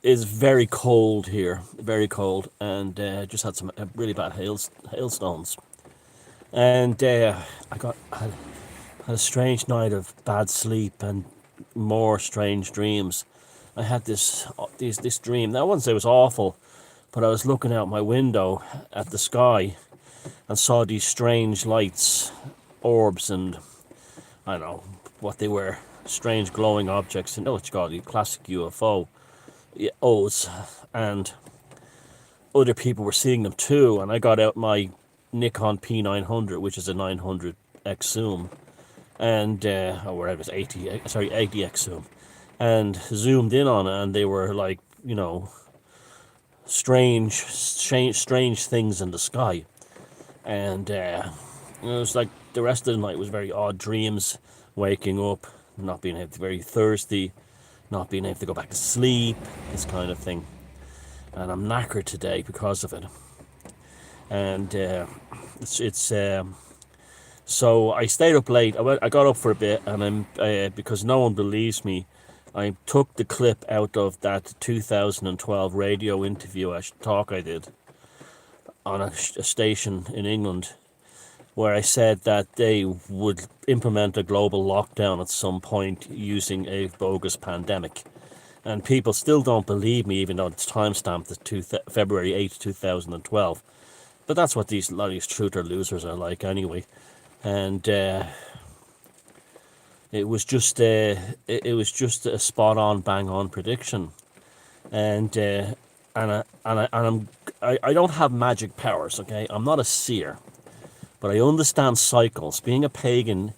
is very cold here, very cold, and just had some really bad hailstones. And had a strange night of bad sleep and more strange dreams. I had this dream. Now, I wouldn't say it was awful, but I was looking out my window at the sky and saw these strange lights, orbs, and I don't know what they were. Strange glowing objects. You know what you call it, classic UFO. O's, and other people were seeing them too. And I got out my Nikon P900, which is a 900x zoom, and or whatever it was, 80x zoom, and zoomed in on it, and they were like, strange things in the sky, and it was like the rest of the night was very odd dreams, waking up, not being able to, very thirsty, not being able to go back to sleep, this kind of thing. And I'm knackered today because of it. And so I stayed up late. I got up for a bit, and because no one believes me, I took the clip out of that 2012 radio interview, talk I did on a station in England, where I said that they would implement a global lockdown at some point using a bogus pandemic. And people still don't believe me, even though it's timestamped as February 8th, 2012. But that's what a lot of these truther losers are like anyway. And it was just a spot on, bang on prediction. And I don't have magic powers, okay? I'm not a seer, but I understand cycles. Being a pagan,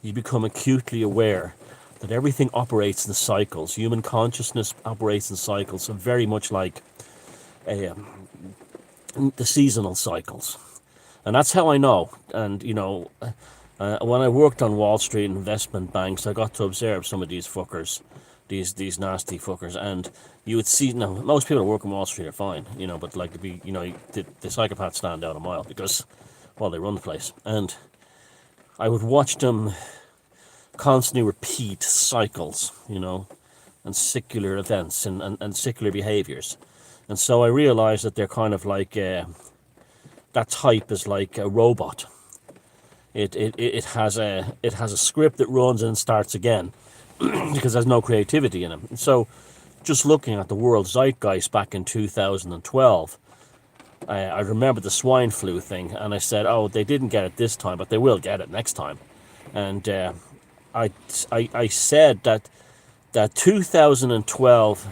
you become acutely aware that everything operates in cycles. Human consciousness operates in cycles, so very much like the seasonal cycles. And that's how I know. And, when I worked on Wall Street investment banks, I got to observe some of these fuckers, these nasty fuckers. And you would see, now, most people who work on Wall Street are fine, but like the psychopaths stand out a mile because, well, they run the place. And I would watch them constantly repeat cycles, and secular events and secular behaviors. And so I realized that they're kind of like, that type is like a robot. It has a script that runs and starts again because there's no creativity in it. And so just looking at the world zeitgeist back in 2012, I remember the swine flu thing, and I said, oh, they didn't get it this time, but they will get it next time. And I said that 2012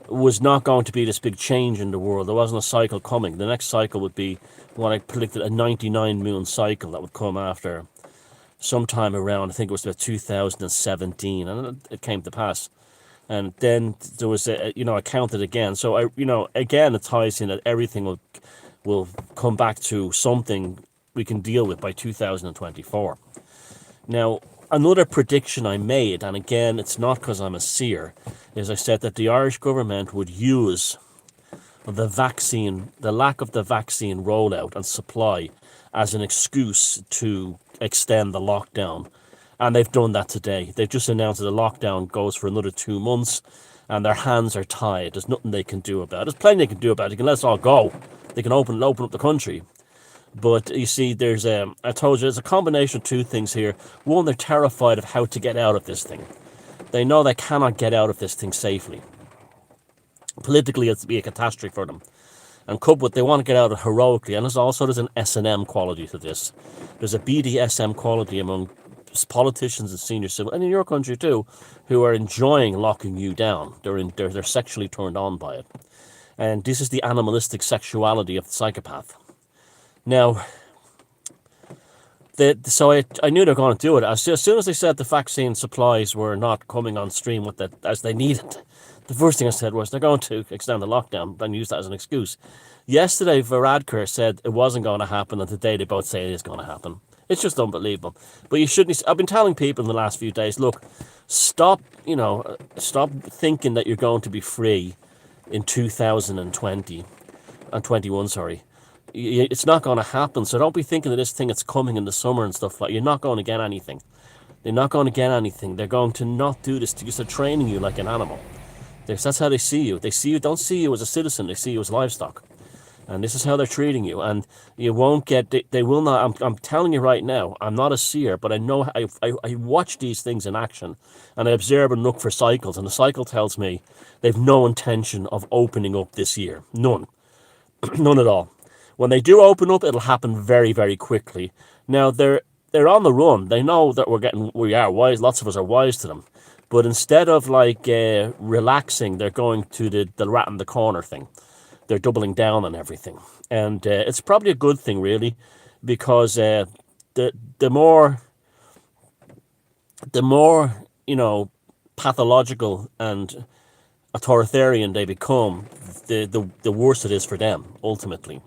was not going to be this big change in the world. There wasn't a cycle coming. The next cycle would be what I predicted, a 99 moon cycle that would come after sometime around, I think it was about 2017, and it came to pass. And then there was I counted again. So again, it ties in that everything will come back to something we can deal with by 2024. Now, another prediction I made, and again, it's not because I'm a seer, is I said that the Irish government would use the lack of the vaccine rollout and supply as an excuse to extend the lockdown. And they've done that today. They've just announced that the lockdown goes for another 2 months, and their hands are tied. There's nothing they can do about it. There's plenty they can do about it. They can let us all go. They can open up the country. But you see, I told you, there's a combination of two things here. One, they're terrified of how to get out of this thing. They know they cannot get out of this thing safely. Politically, it'll be a catastrophe for them. And coupled with, they want to get out of it heroically. And there's an S&M quality to this. There's a BDSM quality among politicians and senior civil, and in your country too, who are enjoying locking you down. They're sexually turned on by it. And this is the animalistic sexuality of the psychopath. Now, so I knew they were going to do it. As soon as they said the vaccine supplies were not coming on stream as they needed, the first thing I said was they're going to extend the lockdown and use that as an excuse. Yesterday, Varadkar said it wasn't going to happen, and today they both say it is going to happen. It's just unbelievable. But you shouldn't. I've been telling people in the last few days, look, stop thinking that you're going to be free in 2020 and 21. Sorry. It's not going to happen, so don't be thinking of this thing that's coming in the summer and stuff like that. You're not going to get anything. They're not going to get anything. They're going to not do this to you. They're training you like an animal. That's how they see you. They see you, don't see you as a citizen. They see you as livestock, and this is how they're treating you. And you won't get. They will not. I'm telling you right now. I'm not a seer, but I know. I watch these things in action, and I observe and look for cycles. And the cycle tells me they've no intention of opening up this year. None. None at all. When they do open up, it'll happen very, very quickly. Now they're on the run. They know that we are wise. Lots of us are wise to them. But instead of like relaxing, they're going to the rat in the corner thing. They're doubling down on everything, and it's probably a good thing, really, because the more pathological and authoritarian they become, the worse it is for them ultimately.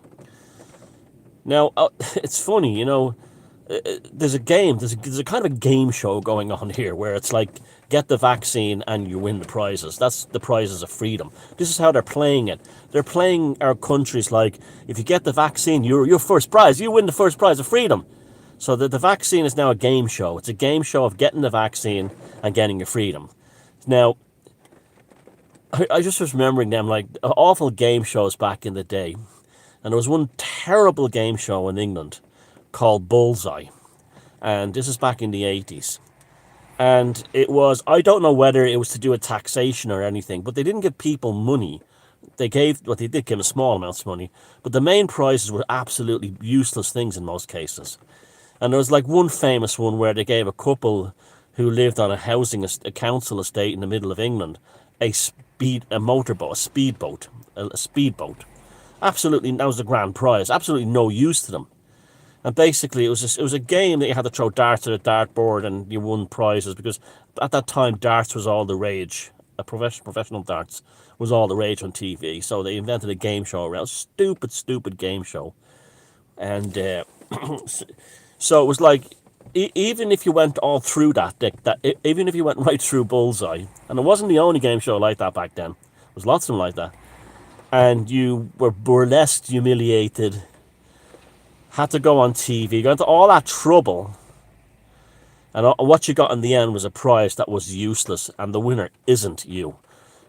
Now, it's funny, there's a kind of a game show going on here where it's like get the vaccine and you win the prizes. That's the prizes of freedom. This is how they're playing it. They're playing our countries like if you get the vaccine, you're your first prize. You win the first prize of freedom. So the vaccine is now a game show. It's a game show of getting the vaccine and getting your freedom. Now, I just was remembering them like awful game shows back in the day. And there was one terrible game show in England called Bullseye. And this is back in the 80s. And it was, I don't know whether it was to do with taxation or anything, but they didn't give people money. They did give them small amounts of money. But the main prizes were absolutely useless things in most cases. And there was like one famous one where they gave a couple who lived on a council estate in the middle of England, a speedboat. Absolutely, that was the grand prize. Absolutely no use to them. And basically, it was a game that you had to throw darts at a dartboard and you won prizes because at that time darts was all the rage. Professional darts was all the rage on TV. So they invented a game show around stupid game show. And so it was like even if you went all through even if you went right through Bullseye, and it wasn't the only game show like that back then. There was lots of them like that. And you were burlesqued, humiliated, had to go on TV, got into all that trouble, and what you got in the end was a prize that was useless, and the winner isn't you.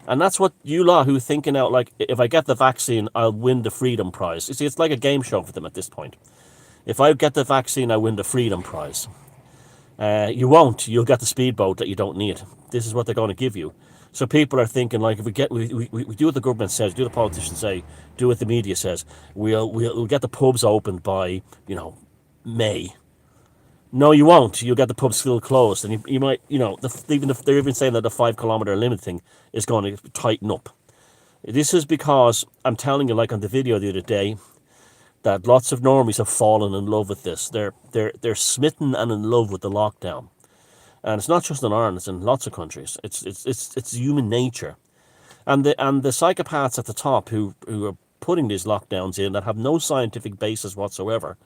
And that's what you lot who are thinking out, like, if I get the vaccine, I'll win the freedom prize. You see, it's like a game show for them at this point. If I get the vaccine, I win the freedom prize. You won't. You'll get the speedboat that you don't need. This is what they're going to give you. So people are thinking like if we do what the government says, do what the politicians say, do what the media says, we'll get the pubs opened by May. No, you won't. You'll get the pubs still closed, and you might even if they're even saying that the 5 kilometre limit thing is going to tighten up. This is because I'm telling you, like on the video the other day, that lots of normies have fallen in love with this. They're smitten and in love with the lockdown. And it's not just in Ireland; it's in lots of countries. It's human nature, and the psychopaths at the top who are putting these lockdowns in that have no scientific basis whatsoever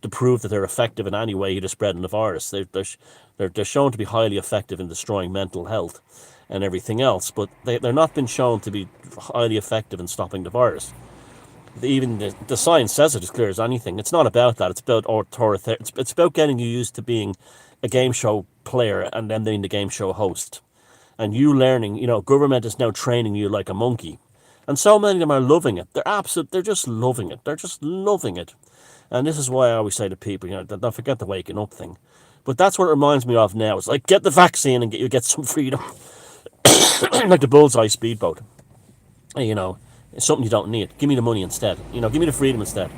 to prove that they're effective in any way to spreading the virus. They're shown to be highly effective in destroying mental health and everything else, but they're not been shown to be highly effective in stopping the virus. Even the science says it as clear as anything. It's not about that. It's about authoritarian. It's about getting you used to being a game show player and then being the game show host. And you learning, government is now training you like a monkey. And so many of them are loving it. They're just loving it. They're just loving it. And this is why I always say to people, don't forget the waking up thing. But that's what it reminds me of now. It's like, get the vaccine and get some freedom. Like the Bullseye speedboat. It's something you don't need. Give me the money instead. Give me the freedom instead.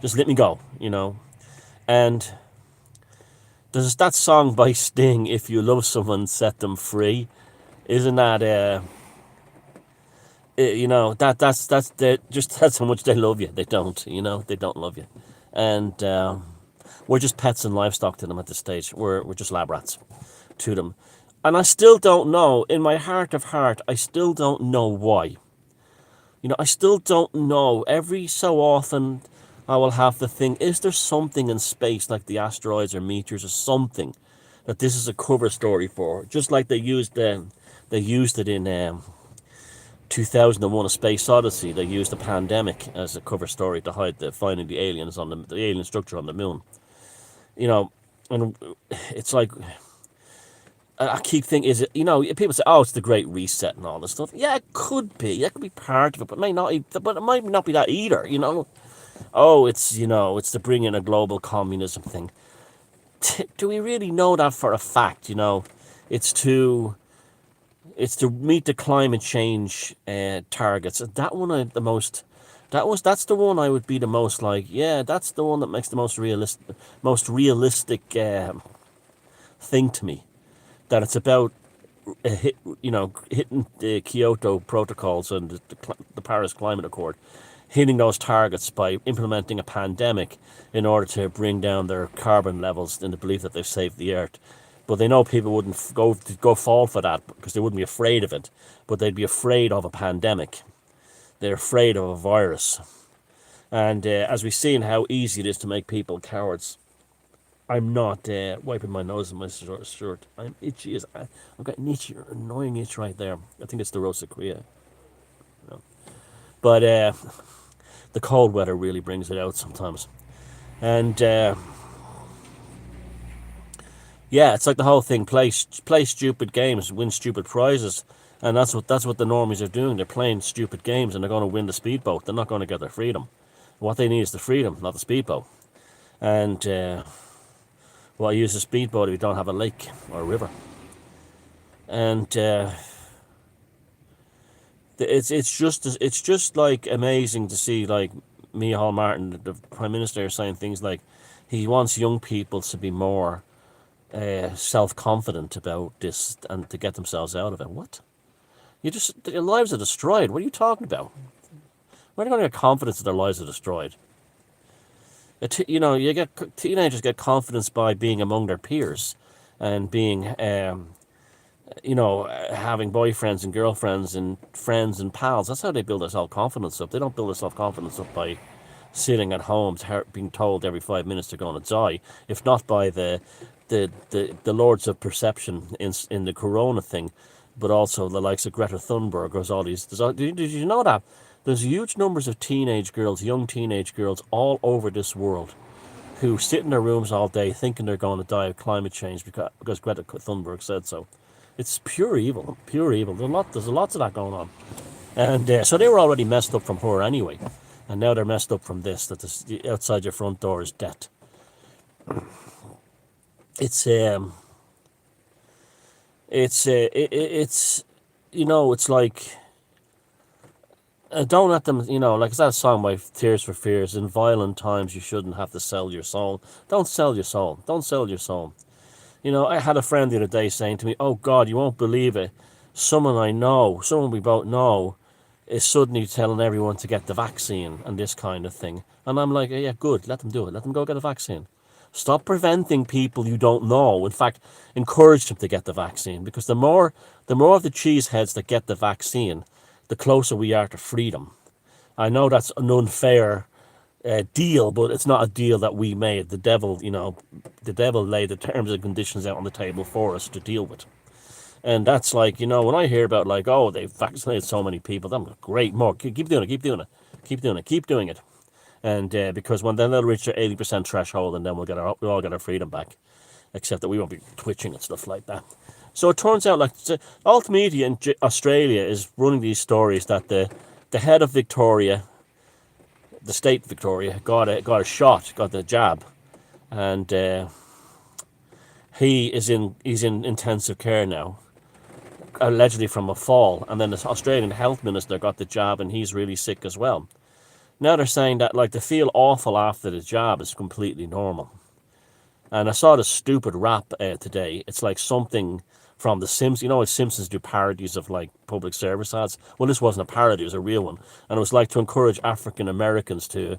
Just let me go, And there's that song by Sting, If You Love Someone, Set Them Free. Isn't that, that's how much they love you. They don't, they don't love you. And we're just pets and livestock to them at this stage. We're just lab rats to them. And I still don't know, in my heart of heart, I still don't know why. I still don't know. Every so often I will have to think, is there something in space like the asteroids or meteors or something that this is a cover story for? Just like they used it in 2001: A Space Odyssey. They used the pandemic as a cover story to hide finding the aliens on the alien structure on the moon. And it's like I keep thinking, is it, people say, oh, it's the Great Reset and all this stuff. Yeah, it could be. That could be part of it, but it might not be that either, Oh, it's to bring in a global communism thing. Do we really know that for a fact? It's to it's to meet the climate change targets. That one that's the one I would be the most like. Yeah, that's the one that makes the most realistic thing to me. That it's about hitting the Kyoto protocols and the Paris Climate Accord, hitting those targets by implementing a pandemic in order to bring down their carbon levels in the belief that they've saved the earth. But they know people wouldn't go fall for that because they wouldn't be afraid of it, but they'd be afraid of a pandemic. They're afraid of a virus. And as we've seen how easy it is to make people cowards, I'm not wiping my nose in my shirt. I'm itchy I've got an itchy, annoying itch right there. I think it's the Rosacea. But the cold weather really brings it out sometimes. And yeah, it's like the whole thing: play stupid games, win stupid prizes, and that's what the normies are doing. They're playing stupid games, and they're going to win the speedboat. They're not going to get their freedom. What they need is the freedom, not the speedboat. And well, use a speedboat if you don't have a lake or a river. And it's just like amazing to see like Micheál Martin, the Prime Minister, saying things like he wants young people to be more self-confident about this and to get themselves out of it. What? Their lives are destroyed. What are you talking about? Where are they going to get confidence that their lives are destroyed? Teenagers get confidence by being among their peers and being, having boyfriends and girlfriends and friends and pals. That's how they build their self-confidence up. They don't build their self-confidence up by sitting at home, being told every 5 minutes they're going to die, if not by the lords of perception in the corona thing, but also the likes of Greta Thunberg. Did you know that there's huge numbers of young teenage girls all over this world who sit in their rooms all day thinking they're going to die of climate change because Greta Thunberg said so. It's pure evil, pure evil. There's lots of that going on. And so they were already messed up from her anyway. And now they're messed up from this, that outside your front door is death. It's like, don't let them, like it's that song by Tears for Fears, in violent times you shouldn't have to sell your soul. Don't sell your soul. Don't sell your soul. I had a friend the other day saying to me, oh God, you won't believe it. Someone we both know, is suddenly telling everyone to get the vaccine and this kind of thing. And I'm like, yeah, good, let them do it. Let them go get a vaccine. Stop preventing people you don't know. In fact, encourage them to get the vaccine, because the more of the cheeseheads that get the vaccine, the closer we are to freedom. I know that's an unfair deal, but it's not a deal that we made. The devil laid the terms and conditions out on the table for us to deal with. And that's like, when I hear about like, oh, they've vaccinated so many people, I'm like, great, more, keep doing it, keep doing it. And because then they'll reach their 80% threshold, and then we'll all get our freedom back, except that we won't be twitching and stuff like that. So it turns out like alt media in Australia is running these stories that the head of Victoria, the state Victoria, got a shot, got the jab, and he's in intensive care now, allegedly from a fall. And then the Australian health minister got the jab, and he's really sick as well. Now they're saying that like to feel awful after the jab is completely normal. And I saw this stupid rap today. It's like something from The Simpsons. Simpsons do parodies of like public service ads. Well, this wasn't a parody; it was a real one. And it was like to encourage African Americans to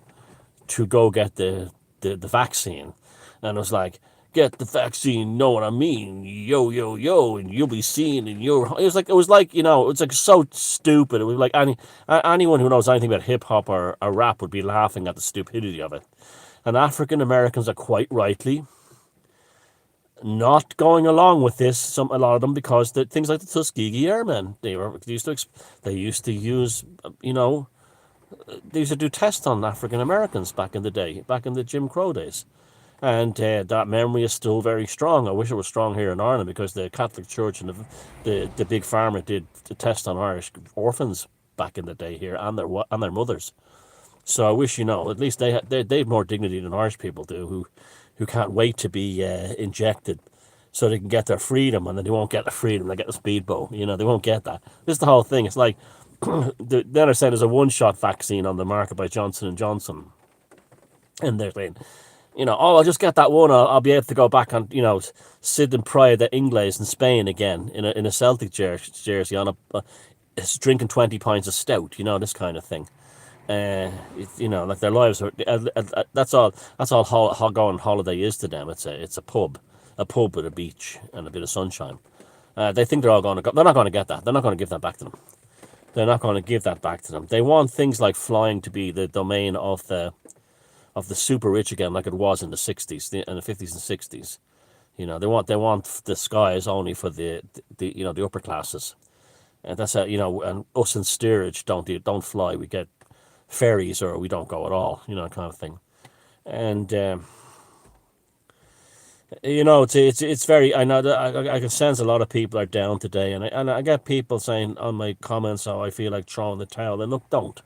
go get the vaccine. And it was like, get the vaccine, know what I mean? Yo, yo, yo, and you'll be seen in your... It was like so stupid. It was like anyone who knows anything about hip hop or rap would be laughing at the stupidity of it. And African Americans are quite rightly not going along with this. A lot of them, because things like the Tuskegee Airmen, they used to use, they used to do tests on African Americans back in the day, back in the Jim Crow days. And that memory is still very strong. I wish it was strong here in Ireland, because the Catholic Church and the big pharma did the test on Irish orphans back in the day here, and their mothers. So I wish, at least they've more dignity than Irish people do, who can't wait to be injected so they can get their freedom, and then they won't get the freedom. They get the speedboat. They won't get that. This is the whole thing. It's like then they're saying there's a one-shot vaccine on the market by Johnson and Johnson, and they're saying, oh, I'll just get that one. I'll be able to go back and sit in Praia de Ingles in Spain again in a Celtic jersey on drinking 20 pints of stout. This kind of thing. Like their lives are. That's all. Go on holiday is to them. It's a pub with a beach and a bit of sunshine. They think they're all going to go. They're not going to get that. They're not going to give that back to them. They're not going to give that back to them. They want things like flying to be the domain of the super rich again, like it was in the 60s and the 50s and 60s. They want the skies only for the upper classes. And that's and us in steerage don't fly. We get ferries, or we don't go at all, kind of thing. And it's very. I know that I can sense a lot of people are down today, and I get people saying on my comments, "Oh, I feel like throwing the towel." And look, don't,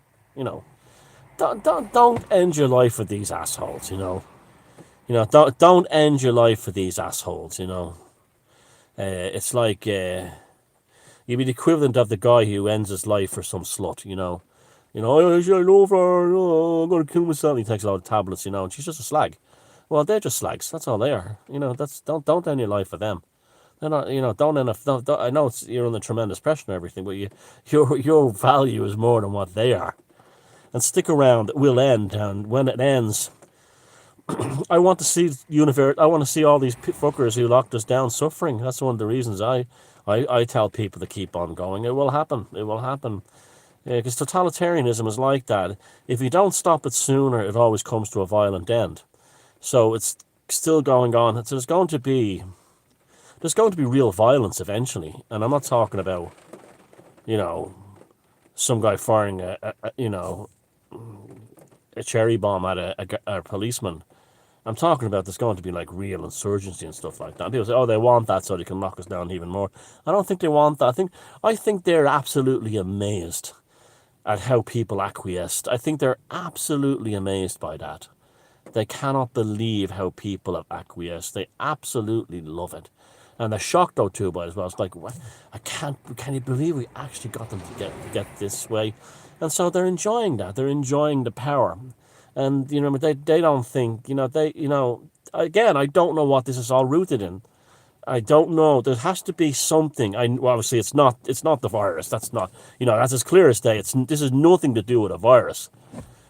don't end your life for these assholes. Don't end your life for these assholes. It's like you'd be the equivalent of the guy who ends his life for some slut. I love her. Oh, I'm gonna kill myself. He takes a lot of tablets, and she's just a slag. Well, they're just slags. That's all they are. That's don't end your life for them. They're not. Don't end. Don't, I know you're under tremendous pressure and everything, but your value is more than what they are. And stick around. It will end, and when it ends, I want to see I want to see all these fuckers who locked us down suffering. That's one of the reasons I tell people to keep on going. It will happen. It will happen. Because totalitarianism is like that. If you don't stop it sooner, it always comes to a violent end. So it's still going on. So there's going to be real violence eventually. And I'm not talking about, some guy firing a cherry bomb at a policeman. I'm talking about there's going to be like real insurgency and stuff like that. And people say, oh, they want that so they can lock us down even more. I don't think they want that. I think they're absolutely amazed at how people acquiesced. I think they're absolutely amazed by that. They cannot believe how people have acquiesced. They absolutely love it. And they're shocked though too by it as well. It's like, what? Can you believe we actually got them to get this way? And so they're enjoying that. They're enjoying the power. And they don't think, again, I don't know what this is all rooted in. I don't know. There has to be something. Obviously it's not the virus. That's not, that's as clear as day. This has nothing to do with a virus.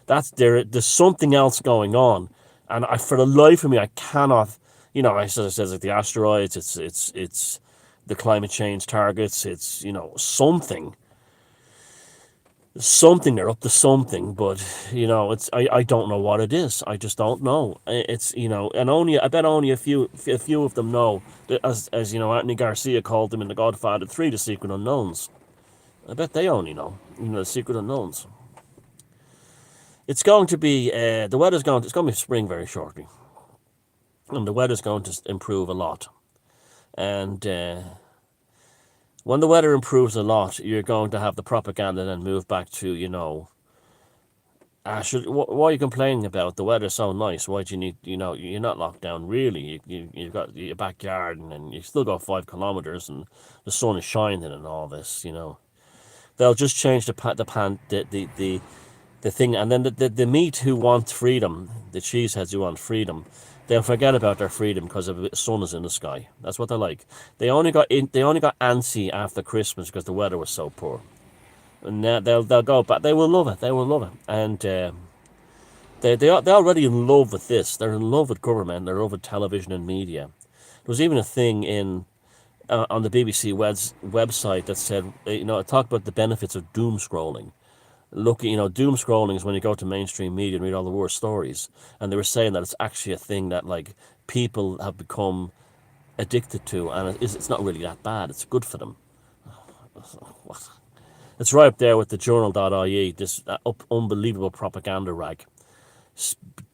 There's something else going on. And for the life of me, I cannot, I says like the asteroids, it's the climate change targets, it's, something. They're up to something, but it's I don't know what it is. I just don't know. It's and I bet only a few of them know. As Anthony Garcia called them in The Godfather 3, the secret unknowns. I bet they only know. The secret unknowns. It's going to be it's going to be spring very shortly, and the weather's going to improve a lot, and. When the weather improves a lot, you're going to have the propaganda then move back to, what are you complaining about? The weather's so nice. Why do you need, you're not locked down, really. You've got your backyard and you still got 5 kilometers and the sun is shining and all this, They'll just change the thing. And then the meat who want freedom, the cheeseheads who want freedom, they'll forget about their freedom because the sun is in the sky. That's what they like. They only got antsy after Christmas because the weather was so poor. And now they'll go back. They will love it. They will love it. And they're already in love with this. They're in love with government. They're in love with television and media. There was even a thing on the BBC website that said, it talked about the benefits of doom scrolling. Doom scrolling is when you go to mainstream media and read all the worst stories. And they were saying that it's actually a thing that like people have become addicted to, and it's not really that bad. It's good for them. What? It's right up there with the journal.ie, this unbelievable propaganda rag.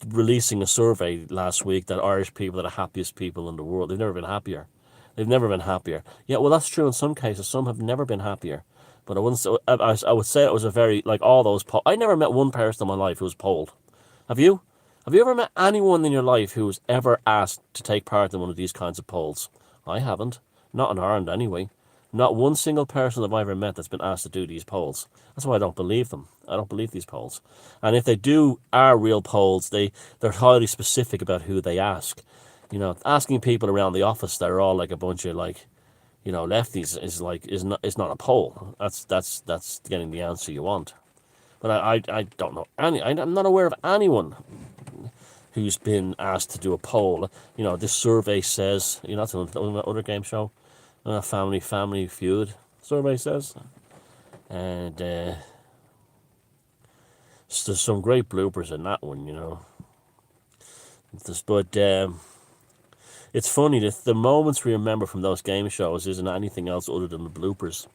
releasing a survey last week that Irish people are the happiest people in the world. They've never been happier. They've never been happier. Yeah, well, that's true in some cases. Some have never been happier. But I wouldn't. I would say it was a very like all those. I never met one person in my life who was polled. Have you? Have you ever met anyone in your life who was ever asked to take part in one of these kinds of polls? I haven't. Not in Ireland, anyway. Not one single person that I've ever met that's been asked to do these polls. That's why I don't believe them. I don't believe these polls. And if they are real polls, they're highly specific about who they ask. You know, asking people around the office that are all like a bunch of like, you know, lefties is not a poll. That's getting the answer you want. But I don't know I'm not aware of anyone who's been asked to do a poll. You know, this survey says, you know, that's another game show, Family Feud survey says, and there's some great bloopers in that one, you know. But it's funny that the moments we remember from those game shows isn't anything else other than the bloopers.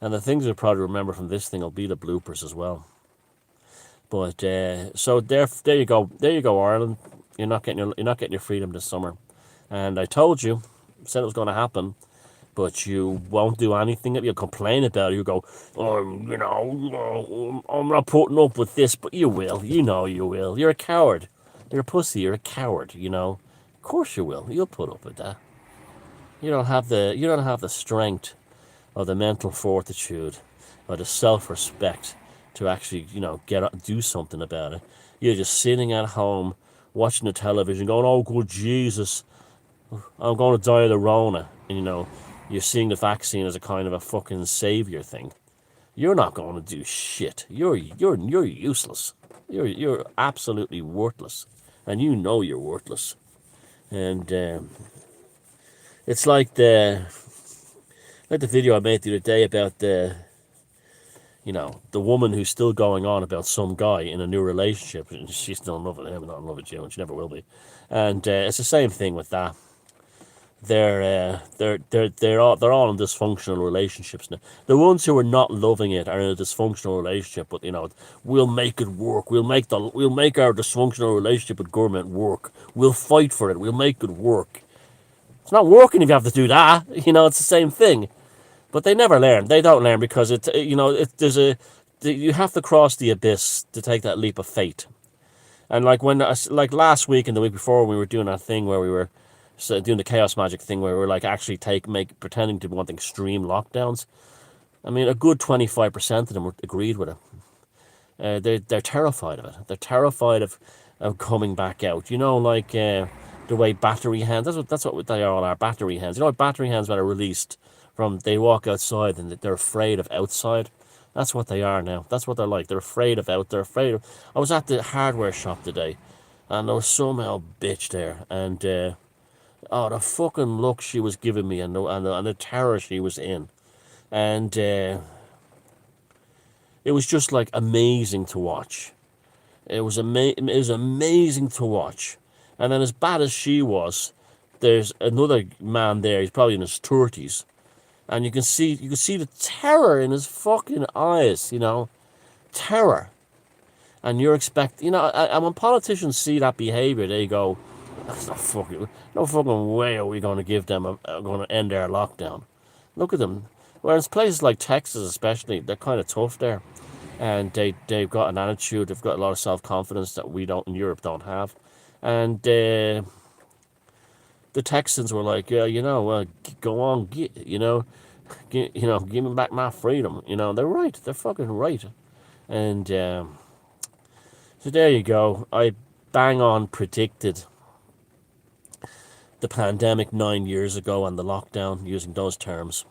And the things you'll probably remember from this thing will be the bloopers as well. But so there you go, Ireland. You're not getting your freedom this summer, and I told you, said it was going to happen, but you won't do anything. You'll complain about it. You go, you know, I'm not putting up with this, but you will. You know you will. You're a coward. You're a pussy. You're a coward. You know, of course you will. You'll put up with that. You don't have the strength, or the mental fortitude, or the self-respect to actually, you know, do something about it. You're just sitting at home watching the television going, oh, good Jesus, I'm going to die of the Rona. And, you know, you're seeing the vaccine as a kind of a fucking savior thing. You're not going to do shit. You're useless. You're absolutely worthless. And you know you're worthless. And it's like the video I made the other day about you know, the woman who's still going on about some guy in a new relationship, and she's still in love with him, not in love with you, and she never will be. And it's the same thing with that. They're all in dysfunctional relationships now. The ones who are not loving it are in a dysfunctional relationship, but you know, we'll make it work. We'll make our dysfunctional relationship with government work. We'll fight for it. We'll make it work. It's not working if you have to do that. You know, it's the same thing. But they never learn. They don't learn because you have to cross the abyss to take that leap of faith. And like last week and the week before, we were doing that thing where we were doing the chaos magic thing where we were like actually pretending to want extreme lockdowns. I mean, a good 25% of them agreed with it. They're terrified of it. They're terrified of coming back out. You know, like the way battery hens. That's what they all are. Battery hens. You know, battery hens when they're released. They walk outside and they're afraid of outside. That's what they are now. That's what they're like. They're afraid of out. They're afraid of. I was at the hardware shop today, and there was some old bitch there, and the fucking look she was giving me, and the terror she was in, and it was just like amazing to watch. It was amazing to watch, and then as bad as she was, there's another man there. He's probably in his 30s. And you can see the terror in his fucking eyes, you know, terror. And you're expecting, you know, and when politicians see that behaviour, they go, "That's no fucking way are we going to give them going to end their lockdown." Look at them. Whereas places like Texas, especially, they're kind of tough there, and they've got an attitude, they've got a lot of self-confidence that we don't in Europe don't have, and. The Texans were like, yeah, you know, go on, give me back my freedom. You know, they're right. They're fucking right. And so there you go. I bang on predicted the pandemic 9 years ago and the lockdown using those terms.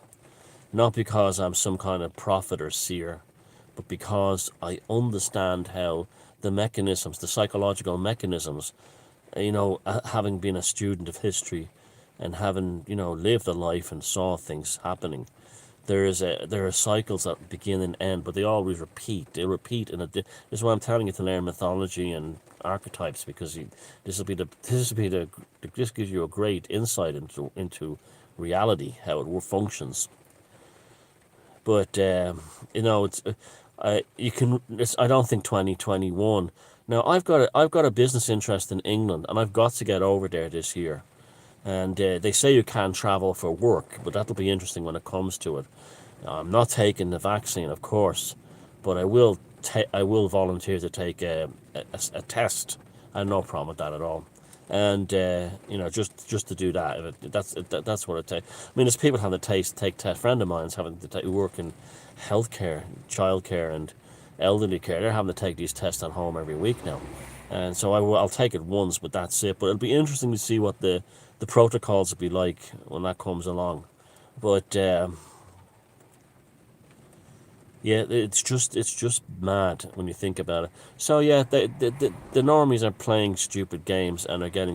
Not because I'm some kind of prophet or seer, but because I understand how the psychological mechanisms, you know, having been a student of history and having, you know, lived a life and saw things happening, there are cycles that begin and end, but they always repeat. They repeat, and this is why I'm telling you to learn mythology and archetypes, because this gives you a great insight into reality, how it functions. But you know, You can. I don't think 2021. Now I've got a business interest in England, and I've got to get over there this year. And they say you can travel for work, but that'll be interesting when it comes to it. I'm not taking the vaccine, of course, but I will volunteer to take a test. I have no problem with that at all. And just to do that, that's what it takes. I mean, there's people having to take tests. A friend of mine's having to who work in healthcare, childcare, and elderly care. They're having to take these tests at home every week now, and so I'll take it once, but that's it. But it'll be interesting to see what the protocols will be like when that comes along. But yeah, it's just mad when you think about it. So yeah, the normies are playing stupid games and are getting